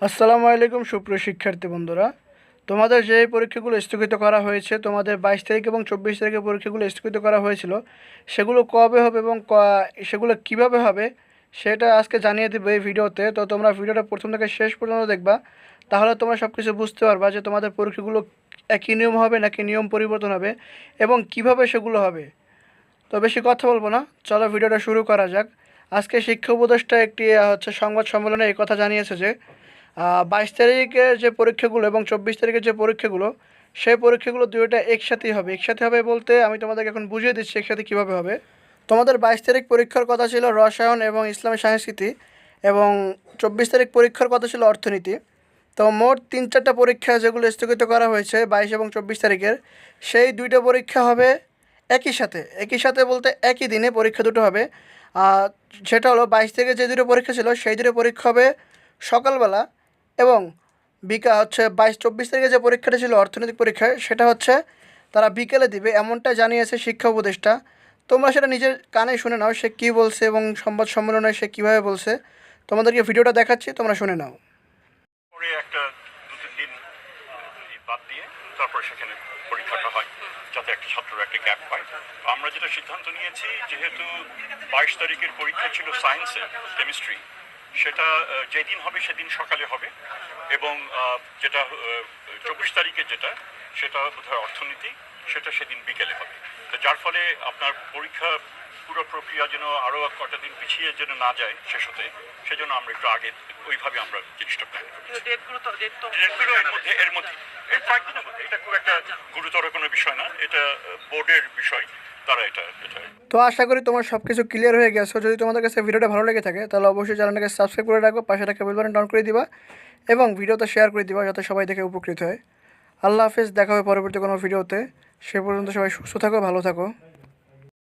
আসসালামু আলাইকুম সুপ্রিয় শিক্ষার্থী বন্ধুরা, তোমাদের যে পরীক্ষাগুলো স্থগিত করা হয়েছে, তোমাদের 22 তারিখ এবং 24 তারিখে পরীক্ষাগুলো স্থগিত করা হয়েছিল, সেগুলো কবে হবে এবং সেগুলো কিভাবে হবে সেটা আজকে জানিয়ে দেবো এই ভিডিওতে। তো তোমরা ভিডিওটা প্রথম থেকে শেষ পর্যন্ত দেখবা, তাহলে তোমরা সব কিছু বুঝতে পারবা যে তোমাদের পরীক্ষাগুলো একই নিয়ম হবে নাকি নিয়ম পরিবর্তন হবে এবং কিভাবে সেগুলো হবে। তো বেশি কথা বলবো না, চলো ভিডিওটা শুরু করা যাক। আজকে শিক্ষা উপদেষ্টা একটি সংবাদ সম্মেলনে এই কথা জানিয়েছে যে 22 তারিখের যে পরীক্ষাগুলো এবং 24 তারিখের যে পরীক্ষাগুলো, সেই পরীক্ষাগুলো দুটোটা একসাথেই হবে। একসাথে হবে বলতে আমি তোমাদেরকে এখন বুঝিয়ে দিচ্ছি একসাথে কীভাবে হবে। তোমাদের 22 তারিখ পরীক্ষার কথা ছিল রসায়ন এবং ইসলামী সংস্কৃতি, এবং 24 তারিখ পরীক্ষার কথা ছিল অর্থনীতি। তো মোট 3-4টা পরীক্ষা যেগুলো স্থগিত করা হয়েছে 22 এবং 24 তারিখের, সেই দুইটা পরীক্ষা হবে একই সাথে বলতে একই দিনে পরীক্ষা দুটো হবে। সেটা হলো 22 থেকে যে দুটো পরীক্ষা ছিল সেই দুটো পরীক্ষা হবে সকালবেলা, এবং 22-24 তারিখে যে পরীক্ষাটা ছিল অর্থনৈতিক পরীক্ষা, সেটা হচ্ছে তারা বিকেলে দিবে, এমনটা জানিয়েছে শিক্ষা উপদেষ্টা। তোমরা সেটা নিজের কানে শুনে নাও সে কী বলছে এবং সংবাদ সম্মেলনে সে কীভাবে বলছে। তোমাদেরকে ভিডিওটা দেখাচ্ছি, তোমরা শুনে নাও। পরে একটা 2-3 দিন বাদ দিয়ে তারপর সেখানে পরীক্ষাটা হয়, যাতে একটা ছাত্ররা একটা গ্যাপ পায়। আমরা যেটা সিদ্ধান্ত নিয়েছি, যেহেতু 22 তারিখের পরীক্ষা ছিল সায়েন্সে, কেমিস্ট্রি, সেটা যেদিন হবে সেদিন সকালে হবে, এবং যেটা 24 তারিখে যেটা, সেটা বোধহয় অর্থনীতি, সেটা সেদিন বিকেলে হবে। তো যার ফলে আপনার পরীক্ষা পুরো প্রক্রিয়া যেন আরও কটা দিন পিছিয়ে যেন না যায় শেষ হতে, সেজন্য আমরা একটু আগে ওইভাবে আমরা জিনিসটা প্ল্যান করেছি। এর মধ্যে কয়েকদিনের মধ্যে, এটা খুব একটা গুরুতর কোনো বিষয় না, এটা বোর্ডের বিষয়, তারা এটা। তো আশা করি তোমার সব কিছু ক্লিয়ার হয়ে গেছো। যদি তোমাদের কাছে ভিডিওটা ভালো লেগে থাকে তাহলে অবশ্যই চ্যানেলটাকে সাবস্ক্রাইব করে রাখো, পাশে থাকা বেল বাটন ডাউন করে দিবা এবং ভিডিওটা শেয়ার করে দিবা যাতে সবাই দেখে উপকৃত হয়। আল্লাহ হাফেজ, দেখা হবে পরবর্তী কোনো ভিডিওতে। সে পর্যন্ত সবাই সুস্থ থাকো, ভালো থাকো।